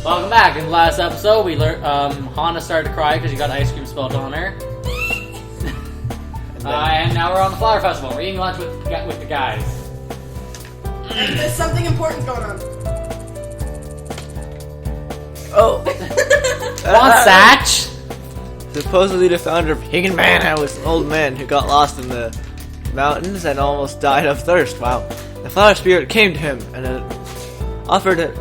Welcome back. In the last episode, we learned Hana started to cry because she got ice cream spilled on her. And now we're on the flower festival. We're eating lunch with the guys. And there's something important going on. Oh. Want Satch? Supposedly the founder of Higgin Man was an old man who got lost in the mountains and almost died of thirst. Wow. The flower spirit came to him and offered him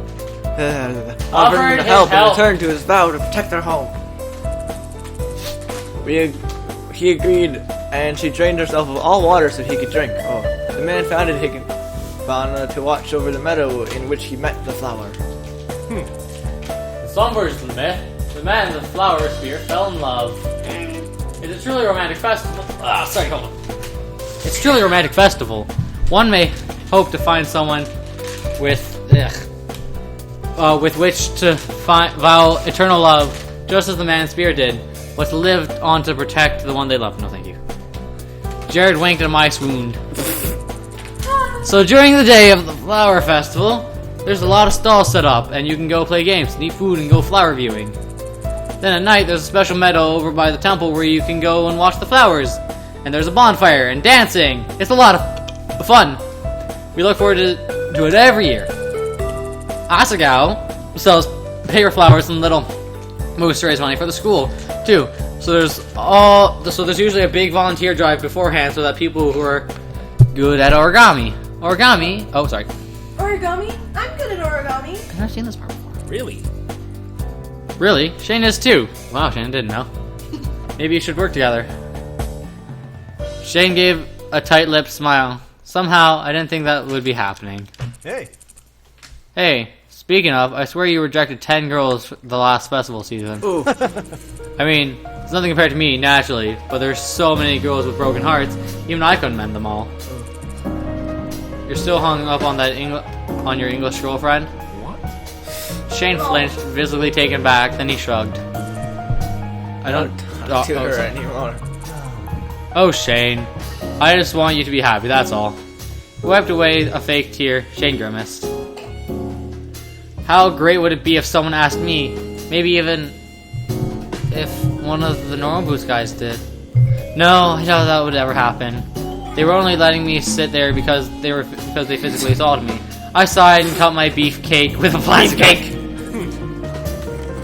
help in return to his vow to protect their home. He agreed, and she drained herself of all water so he could drink. Oh. The man founded Higgin to watch over the meadow in which he met the flower. Some versions of the myth, the man and the flower spirit fell in love. It's a truly romantic festival. Hold on. It's a truly romantic festival. One may hope to find someone with which to vow eternal love, just as the man's spirit did, but to live on to protect the one they love. No, thank you. Jared winked and I swooned. So during the day of the flower festival, there's a lot of stalls set up, and you can go play games, and eat food, and go flower viewing. Then at night, there's a special meadow over by the temple where you can go and watch the flowers. And there's a bonfire and dancing. It's a lot of fun. We look forward to it every year. Asasgao sells paper flowers and little moves to raise money for the school too. So there's usually a big volunteer drive beforehand so that people who are good at origami. Oh, sorry. Origami? I'm good at origami. I've never seen this part before. Really? Really? Shane is too. Wow, Shane didn't know. Maybe you should work together. Shane gave a tight-lipped smile. Somehow, I didn't think that would be happening. Hey, speaking of, I swear you rejected 10 girls for the last festival season. Ooh. I mean, it's nothing compared to me, naturally, but there's so many girls with broken hearts, even I couldn't mend them all. You're still hung up on that on your English girlfriend? What? Shane flinched, visibly taken back, then he shrugged. I don't talk to her anymore. Oh, Shane. I just want you to be happy, that's all. He wiped away a fake tear. Shane grimaced. How great would it be if someone asked me? Maybe even if one of the normal boost guys did. No, I doubt that would ever happen. They were only letting me sit there because they physically assaulted me. I sighed and cut my beef cake with a plastic cake.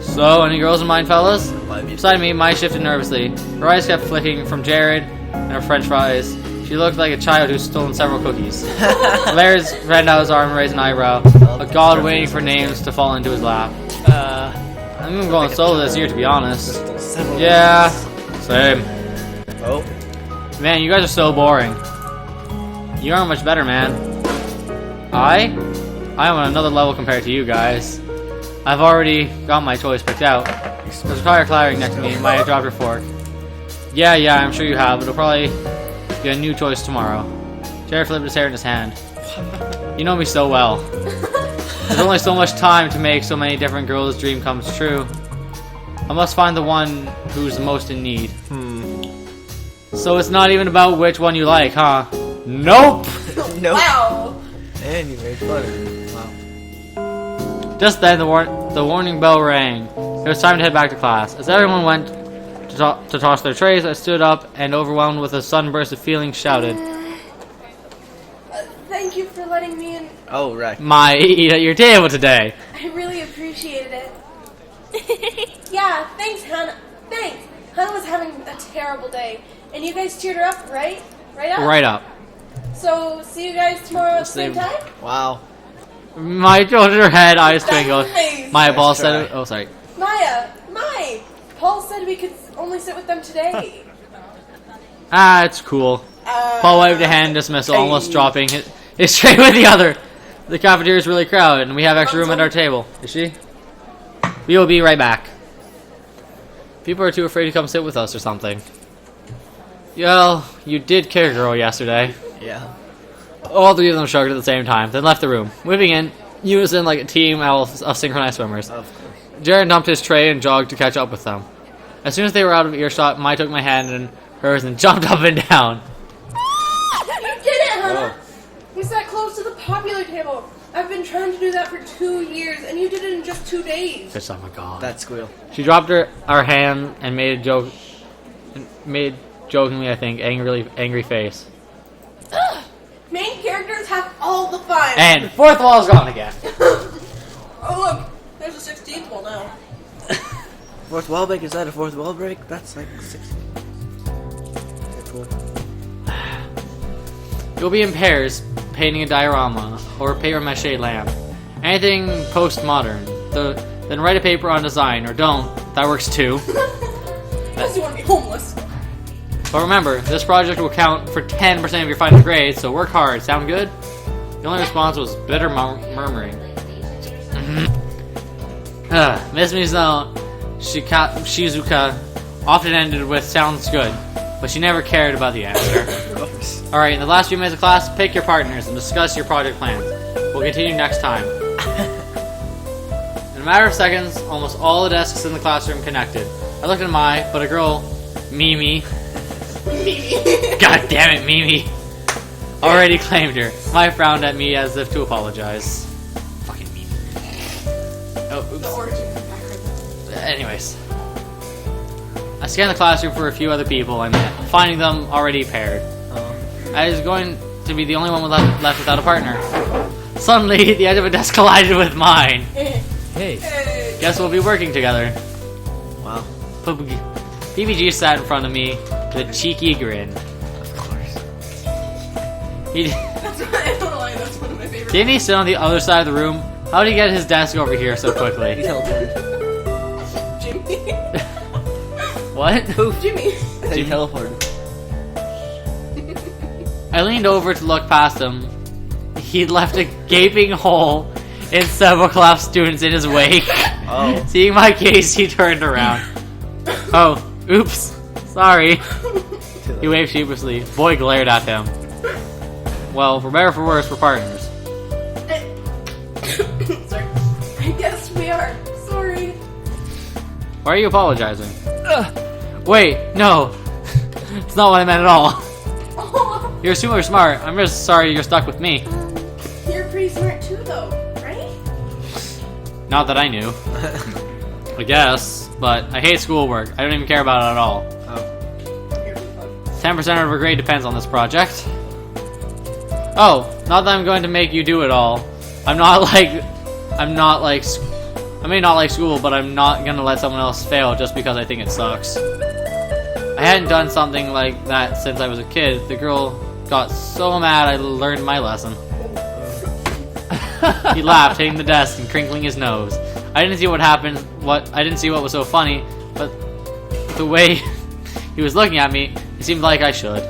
So, any girls in mind, fellas? Beside me, Mai shifted nervously. Her eyes kept flicking from Jared and her french fries. She looked like a child who's stolen several cookies. Laird's ran out his arm and raised an eyebrow. A god waiting for names to fall into his lap. I'm going solo this year, to be honest. Yeah, same. Oh. Man, you guys are so boring. You aren't much better, man. I'm on another level compared to you guys. I've already got my toys picked out. There's a car clattering next to me. Maya dropped her fork. Yeah, I'm sure you have. It'll probably get a new choice tomorrow. Jared flipped his hair in his hand. You know me so well. There's only so much time to make so many different girls' dream comes true. I must find the one who's the most in need. So it's not even about which one you like, huh? Nope! Nope. Wow. And you made fun of me. Wow. Just then, the warning bell rang. It was time to head back to class. As everyone went to toss their trays, I stood up and, overwhelmed with a sudden burst of feelings, shouted, Thank you for letting me in. Oh, right. "My eat at your table today." I really appreciated it. Yeah, thanks, Hannah. Thanks. Hannah was having a terrible day, and you guys cheered her up, right? Right up. So, see you guys tomorrow at the same time? Wow. My shoulder her head, eyes twinkled. Nice. My ball Nice said, try. "Oh, sorry." Maya, Paul said we could only sit with them today. Ah, it's cool. Paul waved a hand in dismissal, almost dropping his tray with the other. The cafeteria is really crowded, and we have extra room at our table. Is she? We will be right back. People are too afraid to come sit with us or something. Well, you did kick a girl yesterday. Yeah. All three of them shrugged at the same time, then left the room, whipping in unison like a team of synchronized swimmers. Of course. Jared dumped his tray and jogged to catch up with them. As soon as they were out of earshot, Mai took my hand in hers and jumped up and down. You did it, Hannah! We sat close to the popular table. I've been trying to do that for 2 years, and you did it in just 2 days. Just, oh my god. That squeal. She dropped our hand and made a joke. Made jokingly, I think, angry face. Main characters have all the fun. And fourth wall's gone again. Oh look, there's a 16th wall now. Fourth wall break? Is that a fourth wall break? That's like 16. Okay, cool. You'll be in pairs, painting a diorama or a paper mache lamp. Anything postmodern. Then write a paper on design, or don't. That works too. Unless you want to be homeless. But remember, this project will count for 10% of your final grade, so work hard. Sound good? The only response was bitter murmuring. Miss Mizuno Shizuka often ended with sounds good, but she never cared about the answer. Alright, in the last few minutes of class, pick your partners and discuss your project plans. We'll continue next time. In a matter of seconds, almost all the desks in the classroom connected. I looked at Mai, but a girl, Mimi, God damn it, Mimi, already claimed her. Mai frowned at me as if to apologize. Fucking Mimi. Oh, oops. The origin background. Anyways. I scanned the classroom for a few other people and finding them already paired. I was going to be the only one left without a partner. Suddenly, the edge of a desk collided with mine. Hey, guess we'll be working together. Wow. PBG sat in front of me with a cheeky grin. Of course. That's one of my favorite. Didn't he sit on the other side of the room? How did he get his desk over here so He quickly? teleported. Jimmy. What? Who? Jimmy. He teleported. I leaned over to look past him. He'd left a gaping hole in several class students in his wake. Oh. Seeing my case, he turned around. Oh, oops. Sorry. He waved sheepishly. Boy glared at him. Well, for better or for worse, we're partners. Sorry. I guess we are. Sorry. Why are you apologizing? Wait, no. It's not what I meant at all. You're super smart. I'm just sorry you're stuck with me. You're pretty smart too, though, right? Not that I knew. I guess, but I hate schoolwork. I don't even care about it at all. Oh. 10% of her grade depends on this project. Oh, not that I'm going to make you do it all. I may not like school, but I'm not gonna let someone else fail just because I think it sucks. I hadn't done something like that since I was a kid. The girl got so mad I learned my lesson. He laughed, hitting the desk and crinkling his nose. I didn't see what happened. I didn't see what was so funny, but the way he was looking at me, it seemed like I should.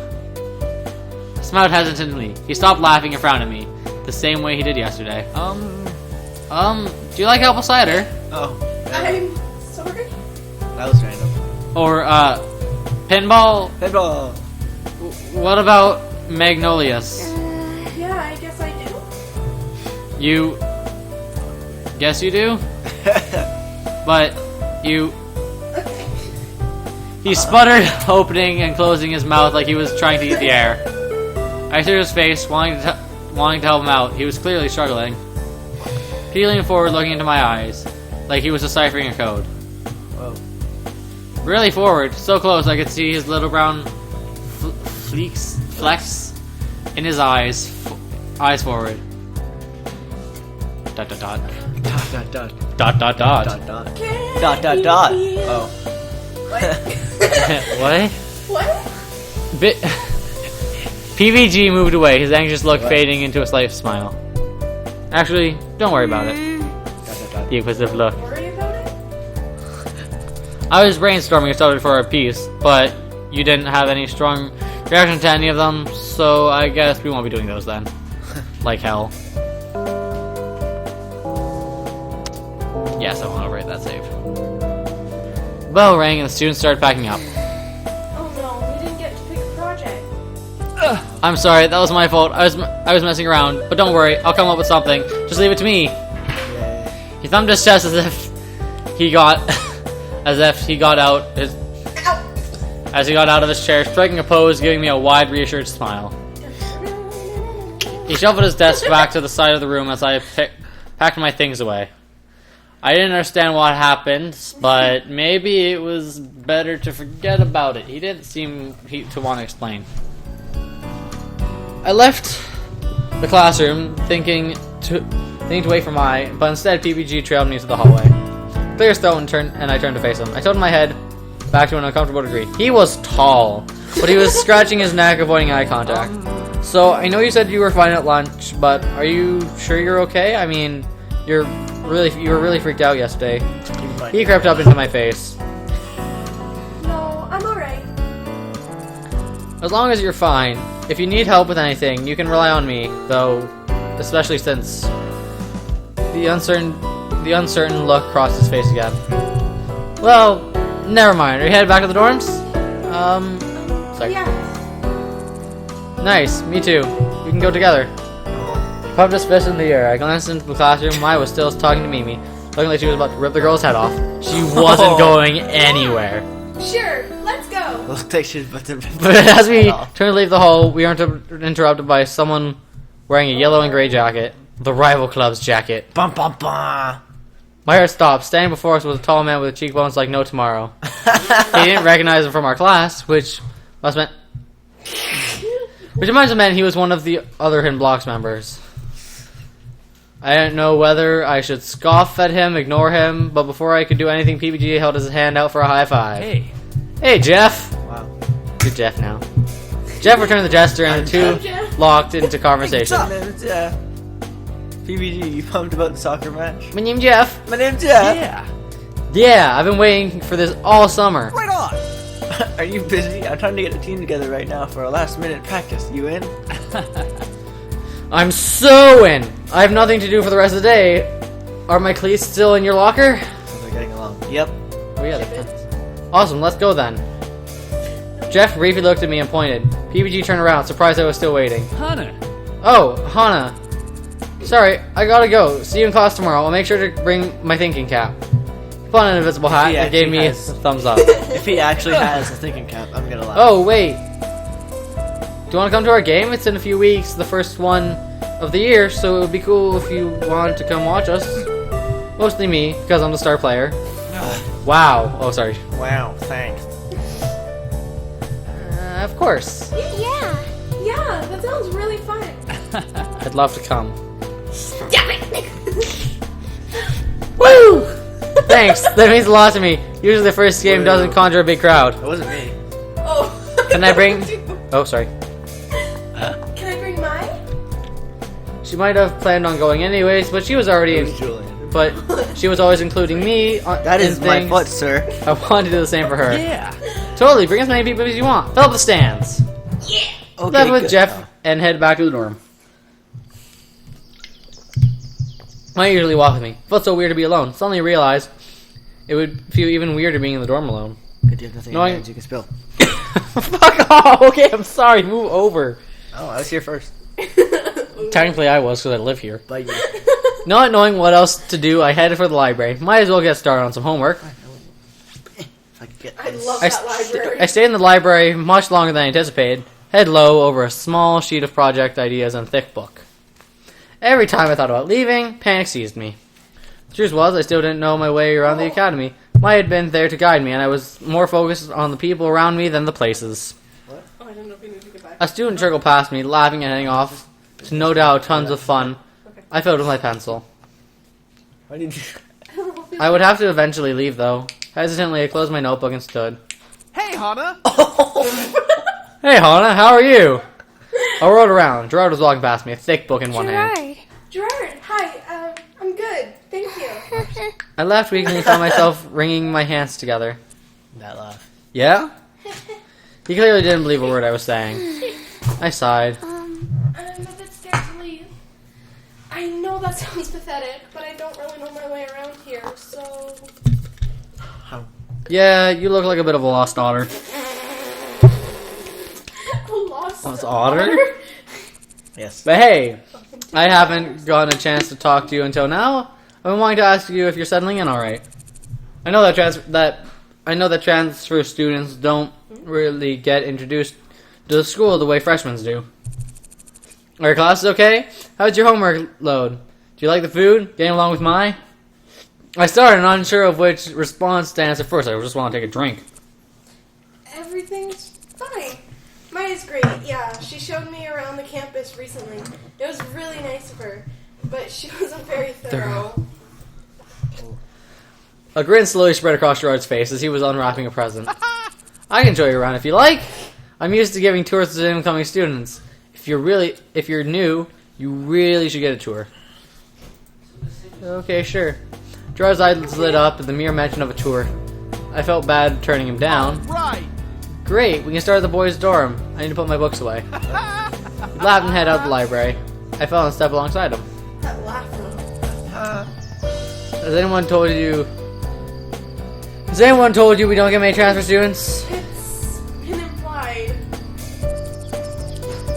I smiled hesitantly. He stopped laughing and frowned at me, the same way he did yesterday. Do you like apple cider? Oh. I'm sorry. That was random. Or, pinball? Pinball. What about Magnolias? Yeah, I guess I do. You... Guess you do? But, you... He sputtered, opening and closing his mouth like he was trying to eat the air. I stared at his face, wanting to help him out. He was clearly struggling. He leaned forward, looking into my eyes, like he was deciphering a code. Whoa. Really forward, so close I could see his little brown flecks in his eyes. Eyes forward. Dot dot dot. Dot dot dot. Dot dot dot. Dot dot. Dot dot dot. Oh. What? What? PVG moved away, his anxious look fading into a slight smile. Actually, don't worry about it. The inquisitive look. Worry about it? I was brainstorming a subject for our piece, but you didn't have any strong reaction to any of them, so I guess we won't be doing those then. Like hell. Yes, I want to overrate that save. Bell rang and the students started packing up. Oh no, we didn't get to pick a project. I'm sorry, that was my fault. I was messing around, but don't worry, I'll come up with something. Just leave it to me. Yay. He thumped his chest as if he got out of his chair, striking a pose, giving me a wide, reassured smile. He shuffled his desk back to the side of the room as I packed my things away. I didn't understand what happened, but maybe it was better to forget about it. He didn't seem to want to explain. I left the classroom thinking to wait for but instead PPG trailed me to the hallway. Clear as throat and I turned to face him. I tilted my head back to an uncomfortable degree. He was tall, but he was scratching his neck, avoiding eye contact. So, I know you said you were fine at lunch, but are you sure you're okay? I mean, you were really freaked out yesterday. He crept up into my face. No, I'm alright. As long as you're fine. If you need help with anything, you can rely on me, though, especially since the uncertain look crossed his face again. Well, never mind. Are you headed back to the dorms? Sorry. Yeah. Nice, me too. We can go together. Pumped his fist in the air. I glanced into the classroom. Maya was still talking to Mimi, looking like she was about to rip the girl's head off. She wasn't going anywhere. Sure, let's go. Looks like she's about to. But as we turned to leave the hall, we were interrupted by someone wearing a yellow and gray jacket. The rival club's jacket. Bum bum bum. My heart stopped. Standing before us was a tall man with cheekbones like no tomorrow. He didn't recognize him from our class, which must have meant he was one of the other Hidden Blocks members. I didn't know whether I should scoff at him, ignore him, but before I could do anything, PPG held his hand out for a high five. Hey, Jeff! Wow. You're Jeff now. Jeff returned the gesture and the two locked into conversation. What's up, man? PBG, you pumped about the soccer match? My name's Jeff. My name's Jeff. Yeah, I've been waiting for this all summer. Right on! Are you busy? I'm trying to get a team together right now for a last-minute practice. You in? I'm so in! I have nothing to do for the rest of the day. Are my cleats still in your locker? So they're getting along. Yep. Oh yeah, they're awesome, let's go then. Jeff briefly looked at me and pointed. PPG turned around, surprised I was still waiting. Hana. Oh, Hana. Sorry, I gotta go. See you in class tomorrow. I'll make sure to bring my thinking cap. He put on an invisible hat and gave me a thumbs up. If he actually has a thinking cap, I'm gonna laugh. Oh, wait. Do you want to come to our game? It's in a few weeks, the first one of the year, so it would be cool if you want to come watch us. Mostly me, because I'm the star player. Wow. Oh, sorry. Wow, thanks. Of course. Yeah. Yeah, that sounds really fun. I'd love to come. Damn it! Woo! Thanks, that means a lot to me. Usually the first game doesn't conjure a big crowd. It wasn't me. Oh. Can I bring... Oh, sorry. Can I bring mine? She might have planned on going anyways, but she was already in... Julian. But she was always including me That is in my things. foot, sir. I want to do the same for her. Yeah. Totally, bring as many people as you want. Fill up the stands. Yeah. Okay, Left with good. Jeff and head back to the dorm. Maya usually walk with me. Felt so weird to be alone. Suddenly realized it would feel even weirder being in the dorm alone. Good, you have nothing No, in your hands you can spill. Fuck off! Okay, I'm sorry. Move over. Oh, I was here first. Technically, I was because I live here. Bye, you. Not knowing what else to do, I headed for the library. Might as well get started on some homework. If I could get I this. love I, that library. I stayed in the library much longer than I anticipated. Head low over a small sheet of project ideas and thick book. Every time I thought about leaving, panic seized me. The truth was, I still didn't know my way around the academy. Maya had been there to guide me, and I was more focused on the people around me than the places. Oh, I don't know if you need to get back. A student trickled past me, laughing and heading off to no doubt tons of fun. I filled with my pencil. Why did you... I would have to eventually leave, though. Hesitantly, I closed my notebook and stood. Hey, Hana. Hey, Hana, how are you? I rode around. Gerard was walking past me, a thick book in one hand. Gerard, hi. I'm good. Thank you. I laughed weakly and found myself wringing my hands together. That laugh. Yeah? He clearly didn't believe a word I was saying. I sighed. I'm a bit scared to leave. I know that sounds pathetic, but I don't really know my way around here, so... Yeah, you look like a bit of a lost otter. A lost Lost otter? Yes. But hey, I haven't gotten a chance to talk to you until now. I've been wanting to ask you if you're settling in alright. I know that transfer students don't really get introduced to the school the way freshmen do. Are your classes okay? How's your homework load? Do you like the food? Getting along with mine? I started unsure of which response to answer first. I just want to take a drink. Everything's fine. Mine is great, yeah. She showed me around the campus recently. It was really nice of her, but she wasn't very thorough. A grin slowly spread across Gerard's face as he was unwrapping a present. I can show you around if you like. I'm used to giving tours to incoming students. If you're new, you really should get a tour. Okay, sure. Gerard's eyes lit up at the mere mention of a tour. I felt bad turning him down. Right. Great, we can start at the boys' dorm. I need to put my books away. He laughed and headed out the library. I fell and stepped alongside him. That laugh though. Has anyone told you we don't get many transfer students? It's been implied.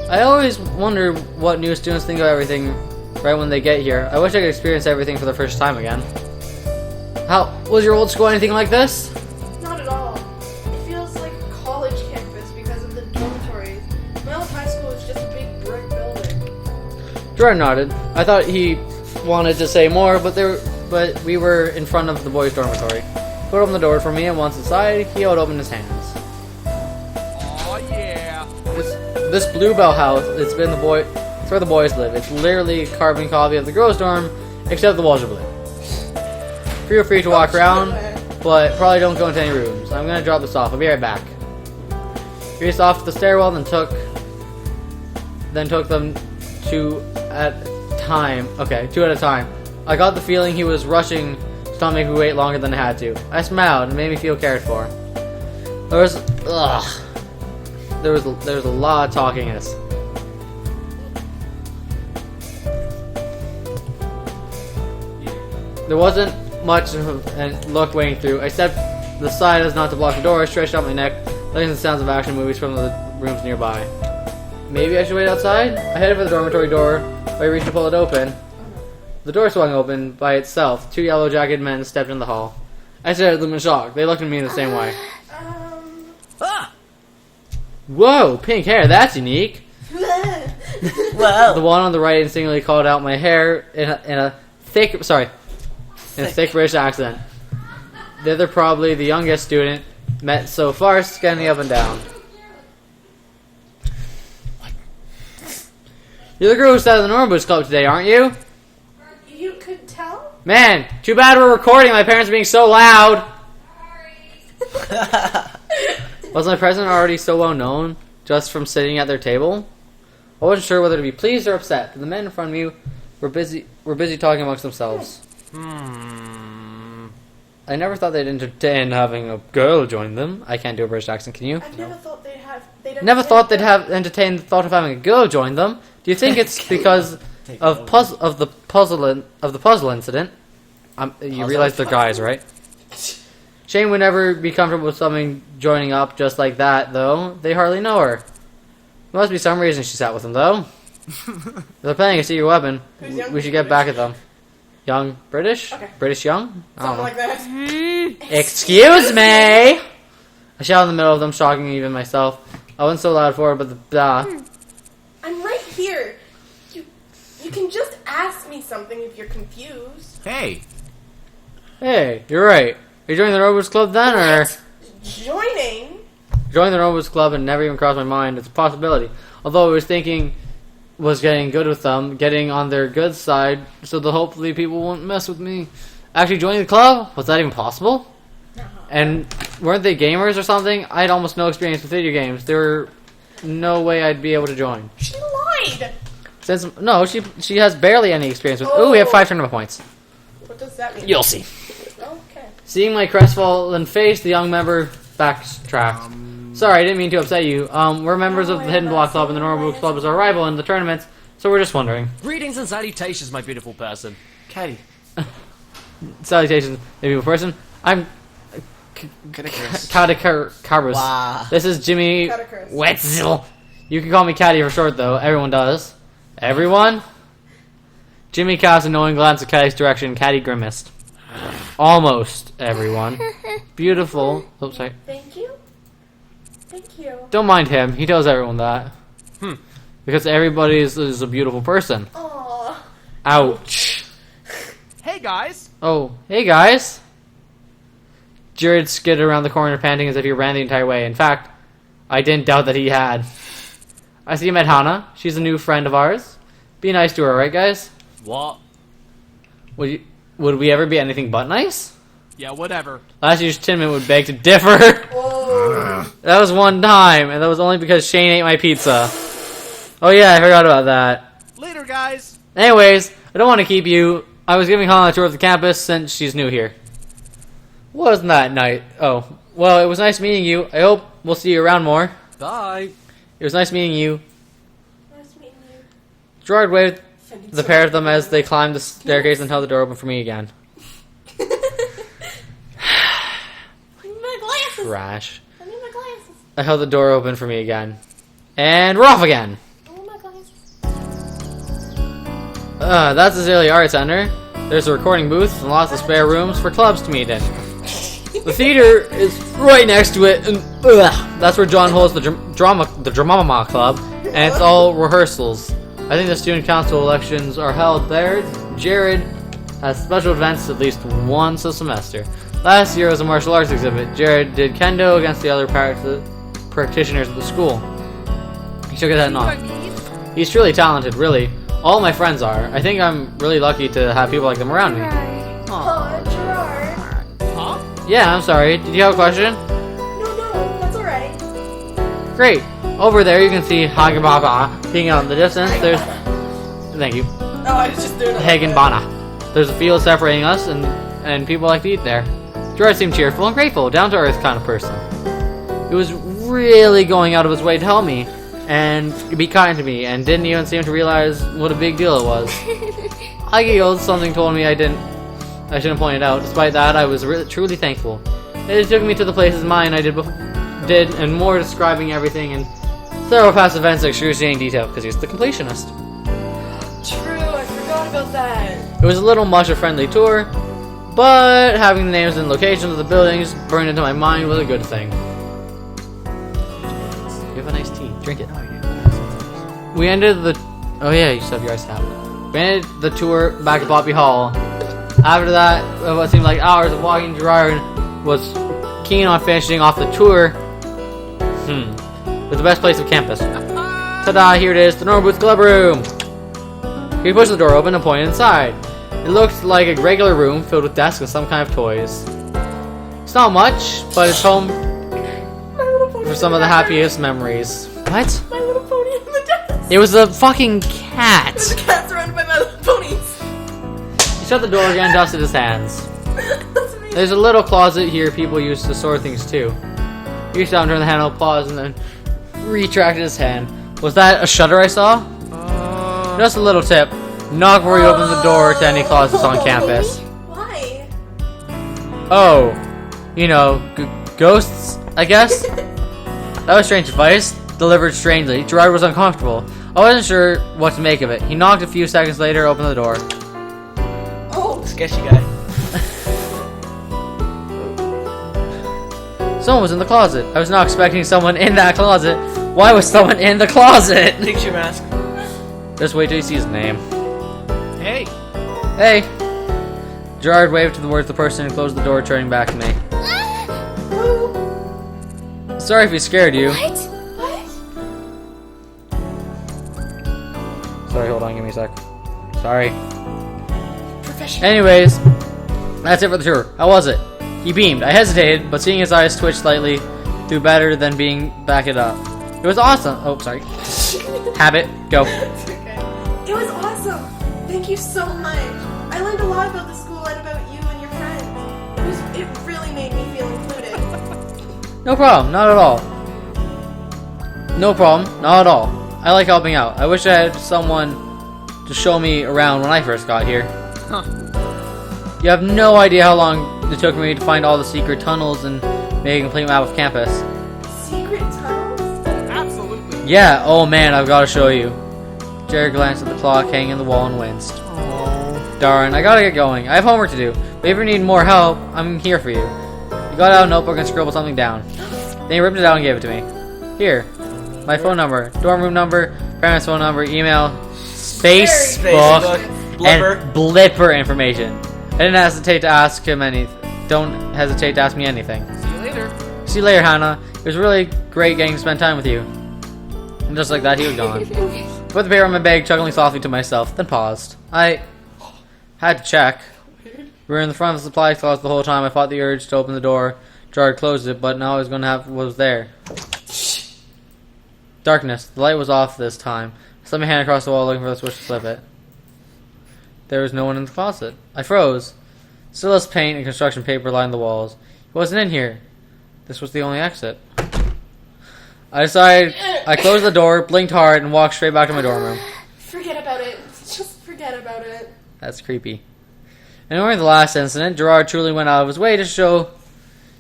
I always wonder what new students think of everything right when they get here. I wish I could experience everything for the first time again. How was your old school anything like this? Not at all. It feels like a college campus because of the dormitories. My old high school was just a big brick building. Jordan nodded. I thought he wanted to say more, but we were in front of the boys' dormitory. He opened the door for me, and once inside, he held open his hands. Oh yeah. This Bluebell house, it's where the boys live. It's literally a carbon copy of the girls' dorm, except the walls are blue. Feel free to walk around, but probably don't go into any rooms. I'm gonna drop this off. I'll be right back. He raced off the stairwell, then took them two at a time. Okay, two at a time. I got the feeling he was rushing to not make me wait longer than I had to. I smiled and it made me feel cared for. There was a lot of talkiness. There wasn't much of a look waiting through. I stepped the side as not to block the door. I stretched out my neck, listening to the sounds of action movies from the rooms nearby. Maybe I should wait outside? I headed for the dormitory door, but I reached to pull it open. The door swung open by itself. Two yellow-jacket men stepped in the hall. I stared at them in shock. They looked at me in the same way. Whoa, pink hair, that's unique. Wow. The one on the right instinctively called out my hair in a thick British accent. The other, probably the youngest student, met so far, scanning up and down. You're the girl who sat in the Normal Boots Club today, aren't you? You could tell? Man, too bad we're recording. My parents are being so loud. Was my present already so well known, just from sitting at their table? I wasn't sure whether to be pleased or upset, but the men in front of me were busy talking amongst themselves. I never thought they'd entertain having a girl join them. I can't do a British accent, can you? I've never thought they'd entertain the thought of having a girl join them. Do you think it's because of the puzzle incident? You realize they're guys, right? Shane would never be comfortable with someone joining up just like that, though. They hardly know her. There must be some reason she sat with them, though. If they're planning a secret weapon, we should get back at them. Young British? Okay. British young? I don't something know. like that. Excuse me! I shouted in the middle of them, shocking even myself. I wasn't so loud for it, but the I'm right here. You can just ask me something if you're confused. Hey. Hey, you're right. Are you joining the Robots Club then, or? Joining? Joining the Robots Club and never even crossed my mind. It's a possibility. Although I was thinking was getting good with them, getting on their good side, so that hopefully people won't mess with me. Actually joining the club? Was that even possible? No. And weren't they gamers or something? I had almost no experience with video games. There were no way I'd be able to join. She lied! No, she has barely any experience with. Oh, we have 5 tournament points. What does that mean? You'll see. Okay. Seeing my crestfallen face, the young member backtracked. Sorry, I didn't mean to upset you. We're members of the Hidden Block Club, and the Normal Books Club is our rival in the tournaments, so we're just wondering. Greetings and salutations, my beautiful person. Caddy. Salutations, my beautiful person. I'm Catacarbus. Wow. This is Jimmy Catacarbus. Wetzel. You can call me Caddy for short, though. Everyone does. Everyone? Jimmy cast a knowing glance at Caddy's direction. Caddy grimaced. Almost everyone. Beautiful. Oops, sorry. Thank you. Thank you. Don't mind him. He tells everyone that. Because everybody is a beautiful person. Aw. Ouch. Hey guys. Oh, hey guys. Jared skidded around the corner panting as if he ran the entire way. In fact, I didn't doubt that he had. I see you met Hannah. She's a new friend of ours. Be nice to her, right guys? What? Would we ever be anything but nice? Yeah, whatever. Last year's Tinman would beg to differ. Whoa. That was one time, and that was only because Shane ate my pizza. Oh yeah, I forgot about that. Later, guys. Anyways, I don't want to keep you. I was giving Hannah a tour of the campus since she's new here. Wasn't that night? Oh, well, it was nice meeting you. I hope we'll see you around more. Bye. It was nice meeting you. Nice meeting you. Gerard waved the pair of them as they climbed the staircase and held the door open for me again. My glasses. Trash. I need my glasses. I held the door open for me again. And we're off again. I want my glasses. That's Azalea Art Center. There's a recording booth and lots of spare rooms for clubs to meet in. The theater is right next to it, and that's where John holds the drama club, and it's all rehearsals. I think the student council elections are held there. Jared has special events at least once a semester. Last year was a martial arts exhibit. Jared did kendo against the other practitioners of the school. He shook his head and nodded. He's truly talented, really. All my friends are. I think I'm really lucky to have people like them around me. Oh, Gerard. Huh? Yeah, I'm sorry. Did you have a question? No, that's alright. Great. Over there you can see Hagenbana peeking out in the distance. There's... Thank you. Oh, I was just doing it. Hagenbana. There's a field separating us, and people like to eat there. Gerard seemed cheerful and grateful, down-to-earth kind of person. He was really going out of his way to help me and be kind to me, and didn't even seem to realize what a big deal it was. I giggled. Something told me I shouldn't point it out. Despite that, I was truly thankful. It took me to the places mine I did, and more describing everything in several past events in excruciating detail, because he's the completionist. True, I forgot about that. It was a little much a friendly tour, but having the names and locations of the buildings burned into my mind was a good thing. You have a nice tea. Drink it. We ended the... Oh yeah, you still have your ice cap. We ended the tour back at Poppy Hall. After that, what seemed like hours of walking, Gerard was keen on finishing off the tour. With the best place of campus. Ta-da, here it is, the Normal Booth Club Room! He pushed the door open and pointed inside. It looked like a regular room filled with desks and some kind of toys. It's not much, but it's home for some of the happiest memories. What? My little pony in the desk. It was a fucking cat! The cat's surrounded by my little ponies. He shut the door again and dusted his hands. That's amazing. There's a little closet here people used to store things too. He reached out and turned the handle, paused, and then retracted his hand. Was that a shutter I saw? Just a little tip. Knock before you open the door to any closets on campus. Why? Oh, you know, ghosts, I guess? That was strange advice, delivered strangely. Gerard was uncomfortable. I wasn't sure what to make of it. He knocked a few seconds later, opened the door. Oh. Sketchy guy. Someone was in the closet. I was not expecting someone in that closet. Why was someone in the closet? Picture mask. Just wait till you see his name. Hey. Hey! Gerard waved towards the person and closed the door, turning back to me. Sorry if he scared you. What? Sorry, hold on, give me a sec. Sorry. Professional. Anyways, that's it for the tour. How was it? He beamed. I hesitated, but seeing his eyes twitch slightly, do better than being back it up. It was awesome. Oh, sorry. Habit. Go. It's okay. It was awesome. Thank you so much. I learned a lot about the school and about you and your friends. It really made me feel included. No problem. Not at all. No problem. Not at all. I like helping out. I wish I had someone to show me around when I first got here. Huh. You have no idea how long it took me to find all the secret tunnels and make a complete map of campus. Secret tunnels? Absolutely. Yeah, oh man, I've got to show you. Jared glanced at the clock hanging in the wall and winced. Oh, darn, I gotta get going. I have homework to do. But if you need more help, I'm here for you. He got out a notebook and scribbled something down. Then he ripped it out and gave it to me. Here, my phone number, dorm room number, parents' phone number, email, Facebook, Facebook, and blipper information. I didn't hesitate to ask him anything. Don't hesitate to ask me anything. See you later. See you later, Hannah. It was really great getting to spend time with you. And just like that, he was gone. Put the paper on my bag, chuckling softly to myself, then paused. I had to check. We were in the front of the supply closet the whole time. I fought the urge to open the door. Jar closed it, but now I was going to have what was there. Darkness. The light was off this time. I slipped my hand across the wall looking for the switch to flip it. There was no one in the closet. I froze. Still as paint and construction paper lined the walls. He wasn't in here. This was the only exit. I closed the door, blinked hard, and walked straight back to my dorm room. Forget about it. Just forget about it. That's creepy. And during the last incident, Gerard truly went out of his way to show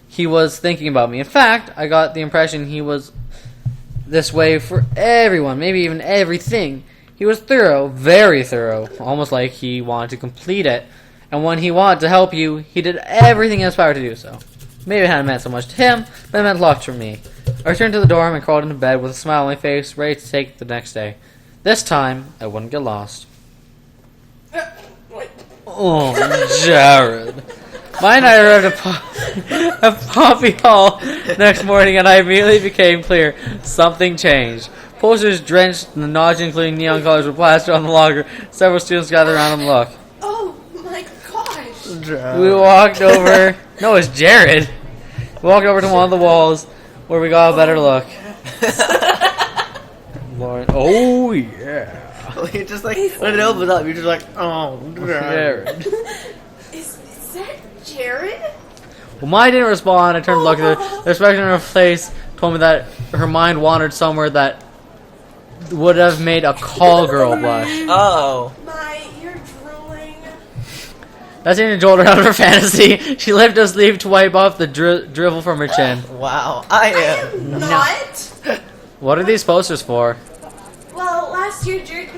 he was thinking about me. In fact, I got the impression he was this way for everyone, maybe even everything. He was thorough, very thorough, almost like he wanted to complete it. And when he wanted to help you, he did everything in his power to do so. Maybe it hadn't meant so much to him, but it meant a lot to me. I returned to the dorm and crawled into bed with a smile on my face, ready to take it the next day. This time, I wouldn't get lost. Oh, Jared. My and I arrived at Poppy Hall next morning, and I immediately became clear. Something changed. Posters drenched in the nausea, including neon colors, were plastered on the locker. Several students gathered around and looked. Oh my gosh. We walked over. No, it's Jared. We walked over to one of the walls where we got a better look. Lauren. Oh, yeah. You're just like, when it opens up, you're just like, oh, Jared. Is that Jared? Well, Maya didn't respond. I turned to look at her. The expression on her face told me that her mind wandered somewhere that would have made a call girl blush. Oh. You're drooling. That seemed to jolt her out of her fantasy. She lifted her sleeve to wipe off the drivel from her chin. Wow. I am. Not. What are these posters for? Well, last year Jared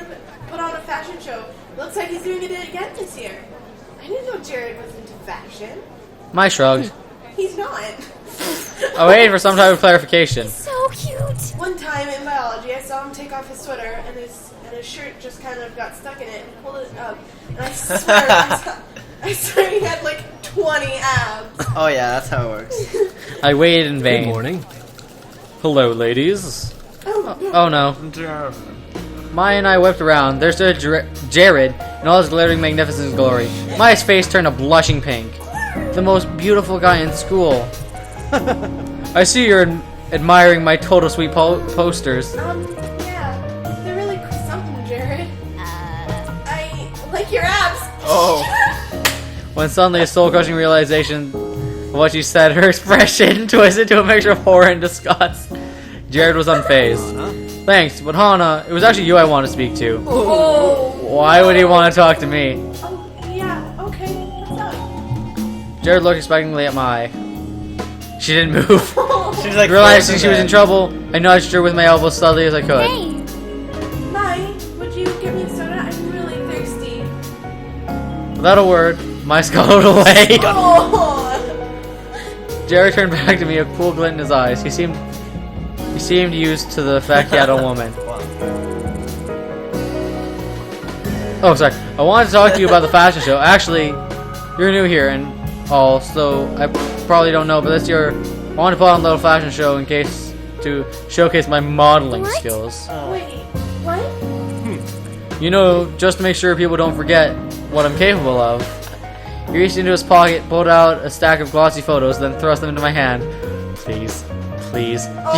put on a fashion show. Looks like he's doing it again this year. I didn't know Jared was into fashion. Maya shrugged. He's not. I waited for some type of clarification. So cute. One time in biology, I saw him take off his sweater, and his shirt just kind of got stuck in it, and he pulled it up. And I swear he had like 20 abs. Oh yeah, that's how it works. I waited in vain. Good morning. Hello, ladies. Oh no. Maya and I whipped around. There stood Jared in all his glittering magnificence and glory. Maya's face turned a blushing pink. The most beautiful guy in school. I see you're admiring my total sweet posters. Yeah. They're really something, Jared. I like your abs. Oh. When suddenly a soul-crushing realization of what she said, her expression twisted to a mixture of horror and disgust. Jared was unfazed. Thanks, but Hana, it was actually you I want to speak to. Oh. Why would he want to talk to me? Oh, yeah. Okay. What's up? Jared looked expectantly at Mai. She didn't move. She's like, Realizing she was in trouble, I nudged her with my elbow as subtly as I could. Hey. Mai, would you give me a soda? I'm really thirsty. Without a word, Mai scuttled away. Oh. Jared turned back to me, a cool glint in his eyes. He seemed used to the fact he had a woman. Oh, sorry. I wanted to talk to you about the fashion show. Actually, you're new here and all, so I probably don't know, but this year I wanted to put on a little fashion show in case to showcase my modeling skills. Wait, what? You know, just to make sure people don't forget what I'm capable of. He reached into his pocket, pulled out a stack of glossy photos, then thrust them into my hand. Please. Please. Oh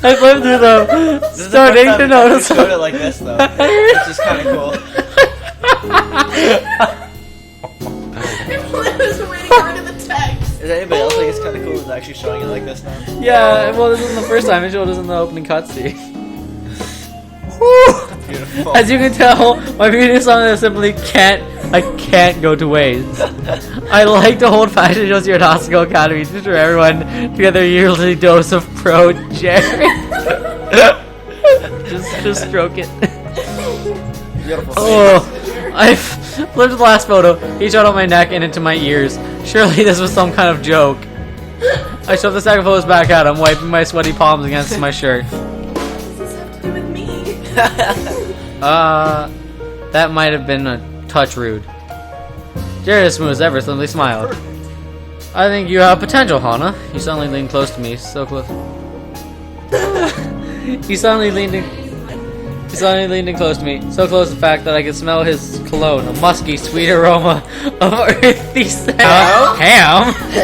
I flipped through them, starting to notice. Showed it like this though, which is kind of cool. I was waiting for the text. Is anybody else think it's kind of cool with actually showing it like this now? Yeah, well, this isn't the first time. It showed us in the opening cutscene. Beautiful. As you can tell, my beauty is something that simply can't go to waste. I like to hold fashion shows here at Asasgao Academy to ensure everyone to get their yearly dose of pro Jerry. just stroke it. Beautiful. Oh, I flipped the last photo. He shot on my neck and into my ears. Surely this was some kind of joke. I shoved the sack of hose back at him, wiping my sweaty palms against my shirt. What does this have to do with me? That might have been a touch rude. Jared, as smooth as ever, suddenly smiled. I think you have potential, Hana. He suddenly leaned close to me, so close. He suddenly leaned in close to me, so close in fact that I could smell his cologne, a musky, sweet aroma of earthy ham.